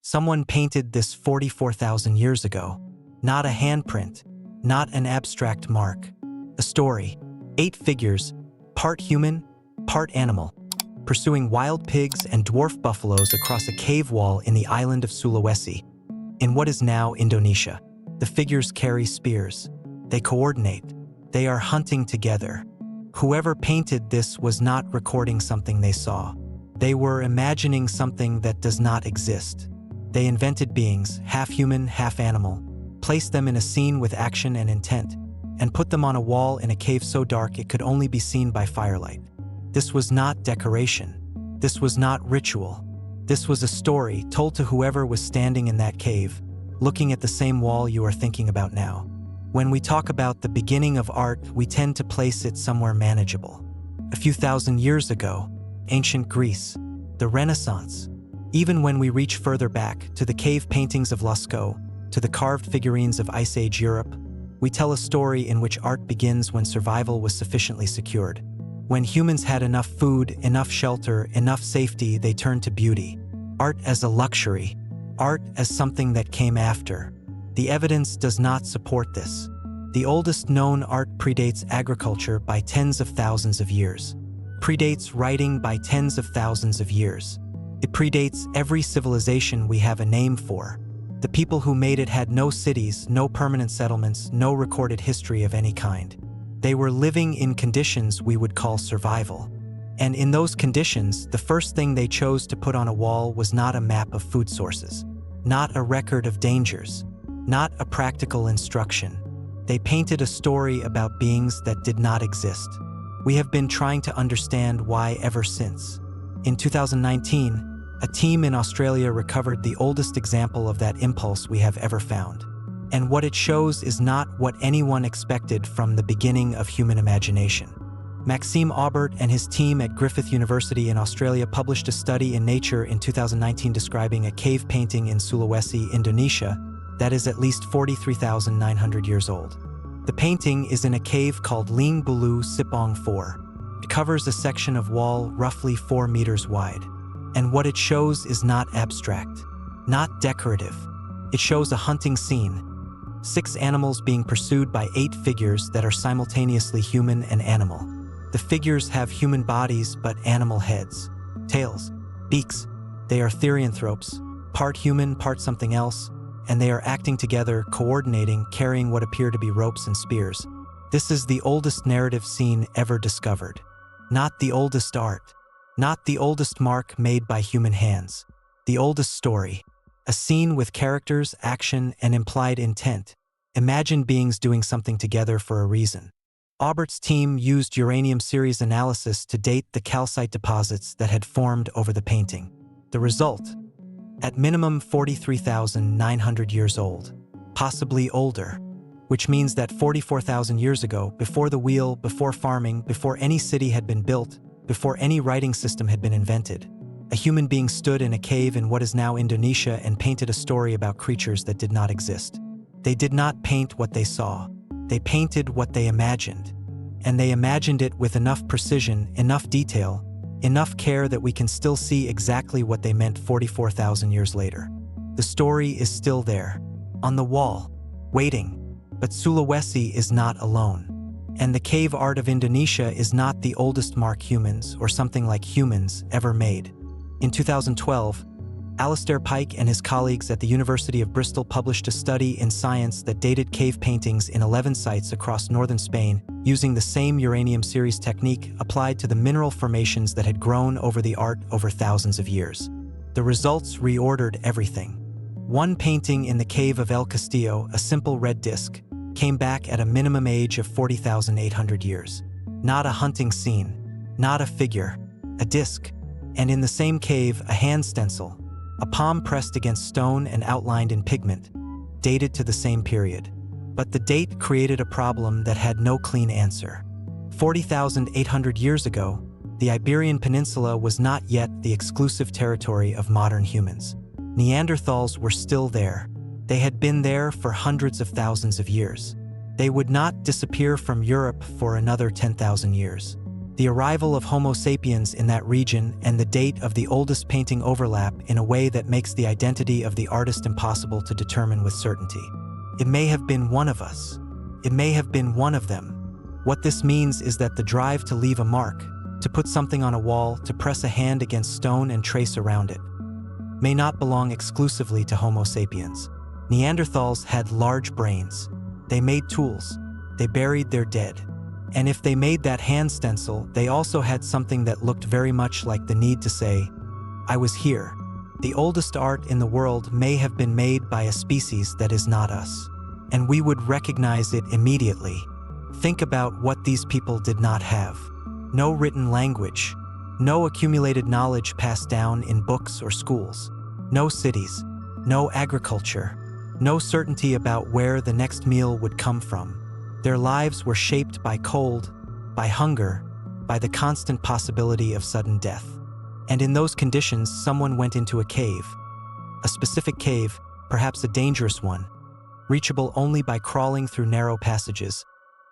Someone painted this 44,000 years ago. Not a handprint, not an abstract mark. A story. 8 figures, part human, part animal, pursuing wild pigs and dwarf buffaloes across a cave wall in the island of Sulawesi, in what is now Indonesia. The figures carry spears. They coordinate. They are hunting together. Whoever painted this was not recording something they saw. They were imagining something that does not exist. They invented beings, half human, half animal, placed them in a scene with action and intent, and put them on a wall in a cave so dark it could only be seen by firelight. This was not decoration. This was not ritual. This was a story told to whoever was standing in that cave, looking at the same wall you are thinking about now. When we talk about the beginning of art, we tend to place it somewhere manageable. A few thousand years ago, ancient Greece, the Renaissance. Even when we reach further back, to the cave paintings of Lascaux, to the carved figurines of Ice Age Europe, we tell a story in which art begins when survival was sufficiently secured. When humans had enough food, enough shelter, enough safety, they turned to beauty. Art as a luxury. Art as something that came after. The evidence does not support this. The oldest known art predates agriculture by tens of thousands of years. Predates writing by tens of thousands of years. It predates every civilization we have a name for. The people who made it had no cities, no permanent settlements, no recorded history of any kind. They were living in conditions we would call survival. And in those conditions, the first thing they chose to put on a wall was not a map of food sources, not a record of dangers, not a practical instruction. They painted a story about beings that did not exist. We have been trying to understand why ever since. In 2019, a team in Australia recovered the oldest example of that impulse we have ever found. And what it shows is not what anyone expected from the beginning of human imagination. Maxime Aubert and his team at Griffith University in Australia published a study in Nature in 2019 describing a cave painting in Sulawesi, Indonesia, that is at least 43,900 years old. The painting is in a cave called Ling Bulu Sipong 4. It covers a section of wall roughly 4 meters wide. And what it shows is not abstract, not decorative. It shows a hunting scene. 6 animals being pursued by 8 figures that are simultaneously human and animal. The figures have human bodies but animal heads, tails, beaks. They are therianthropes, part human, part something else, and they are acting together, coordinating, carrying what appear to be ropes and spears. This is the oldest narrative scene ever discovered. Not the oldest art. Not the oldest mark made by human hands. The oldest story. A scene with characters, action, and implied intent. Imagine beings doing something together for a reason. Aubert's team used uranium-series analysis to date the calcite deposits that had formed over the painting. The result? At minimum 43,900 years old, possibly older, which means that 44,000 years ago, before the wheel, before farming, before any city had been built, before any writing system had been invented, a human being stood in a cave in what is now Indonesia and painted a story about creatures that did not exist. They did not paint what they saw. They painted what they imagined. And they imagined it with enough precision, enough detail, enough care that we can still see exactly what they meant 44,000 years later. The story is still there, on the wall, waiting. But Sulawesi is not alone. And the cave art of Indonesia is not the oldest mark humans, or something like humans, ever made. In 2012, Alistair Pike and his colleagues at the University of Bristol published a study in Science that dated cave paintings in 11 sites across northern Spain, using the same uranium-series technique applied to the mineral formations that had grown over the art over thousands of years. The results reordered everything. One painting in the cave of El Castillo, a simple red disc, came back at a minimum age of 40,800 years. Not a hunting scene, not a figure, a disc. And in the same cave, a hand stencil, a palm pressed against stone and outlined in pigment, dated to the same period. But the date created a problem that had no clean answer. 40,800 years ago, the Iberian Peninsula was not yet the exclusive territory of modern humans. Neanderthals were still there. They had been there for hundreds of thousands of years. They would not disappear from Europe for another 10,000 years. The arrival of Homo sapiens in that region and the date of the oldest painting overlap in a way that makes the identity of the artist impossible to determine with certainty. It may have been one of us. It may have been one of them. What this means is that the drive to leave a mark, to put something on a wall, to press a hand against stone and trace around it, may not belong exclusively to Homo sapiens. Neanderthals had large brains. They made tools. They buried their dead. And if they made that hand stencil, they also had something that looked very much like the need to say, "I was here." The oldest art in the world may have been made by a species that is not us, and we would recognize it immediately. Think about what these people did not have. No written language, no accumulated knowledge passed down in books or schools, no cities, no agriculture, no certainty about where the next meal would come from. Their lives were shaped by cold, by hunger, by the constant possibility of sudden death. And in those conditions, someone went into a cave. A specific cave, perhaps a dangerous one, reachable only by crawling through narrow passages,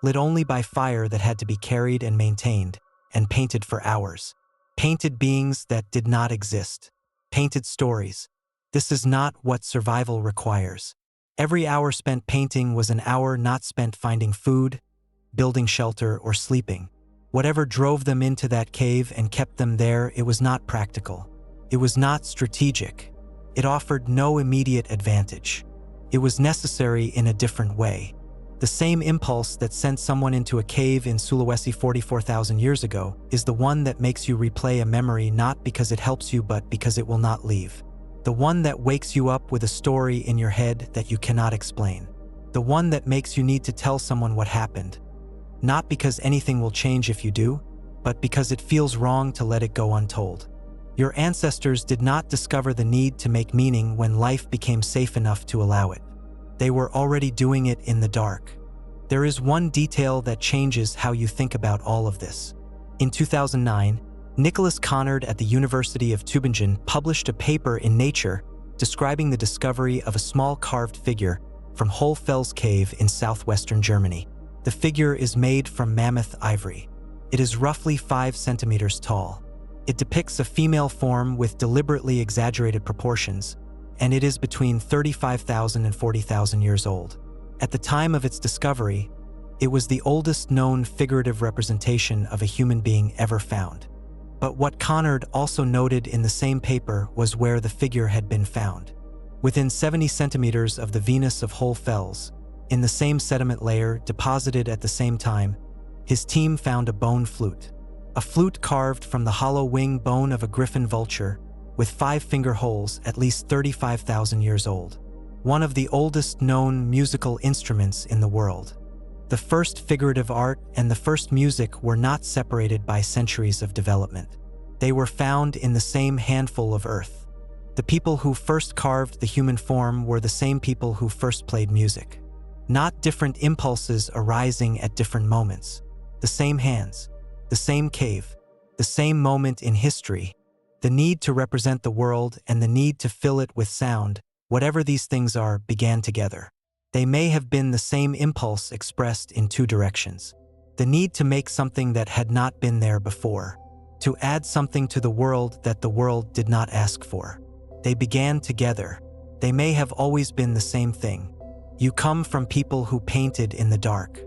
lit only by fire that had to be carried and maintained, and painted for hours. Painted beings that did not exist. Painted stories. This is not what survival requires. Every hour spent painting was an hour not spent finding food, building shelter, or sleeping. Whatever drove them into that cave and kept them there, it was not practical. It was not strategic. It offered no immediate advantage. It was necessary in a different way. The same impulse that sent someone into a cave in Sulawesi 44,000 years ago is the one that makes you replay a memory not because it helps you but because it will not leave. The one that wakes you up with a story in your head that you cannot explain. The one that makes you need to tell someone what happened. Not because anything will change if you do, but because it feels wrong to let it go untold. Your ancestors did not discover the need to make meaning when life became safe enough to allow it. They were already doing it in the dark. There is one detail that changes how you think about all of this. In 2009, Nicholas Conard at the University of Tübingen published a paper in Nature describing the discovery of a small carved figure from Hohlfels Cave in southwestern Germany. The figure is made from mammoth ivory. It is roughly 5 centimeters tall. It depicts a female form with deliberately exaggerated proportions, and it is between 35,000 and 40,000 years old. At the time of its discovery, it was the oldest known figurative representation of a human being ever found. But what Conard also noted in the same paper was where the figure had been found. Within 70 centimeters of the Venus of Hohlfels, in the same sediment layer deposited at the same time, his team found a bone flute. A flute carved from the hollow wing bone of a griffin vulture with 5 finger holes at least 35,000 years old. One of the oldest known musical instruments in the world. The first figurative art and the first music were not separated by centuries of development. They were found in the same handful of earth. The people who first carved the human form were the same people who first played music. Not different impulses arising at different moments. The same hands, the same cave, the same moment in history. The need to represent the world and the need to fill it with sound, whatever these things are, began together. They may have been the same impulse expressed in 2 directions. The need to make something that had not been there before. To add something to the world that the world did not ask for. They began together. They may have always been the same thing. You come from people who painted in the dark.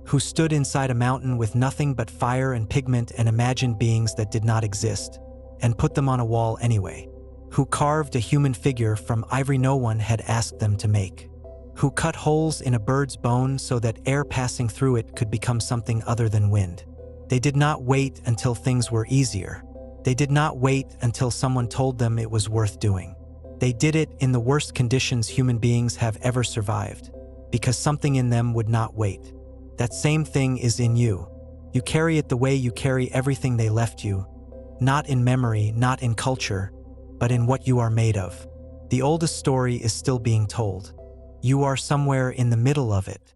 Who stood inside a mountain with nothing but fire and pigment and imagined beings that did not exist, and put them on a wall anyway. Who carved a human figure from ivory no one had asked them to make. Who cut holes in a bird's bone so that air passing through it could become something other than wind. They did not wait until things were easier. They did not wait until someone told them it was worth doing. They did it in the worst conditions human beings have ever survived, because something in them would not wait. That same thing is in you. You carry it the way you carry everything they left you, not in memory, not in culture, but in what you are made of. The oldest story is still being told. You are somewhere in the middle of it.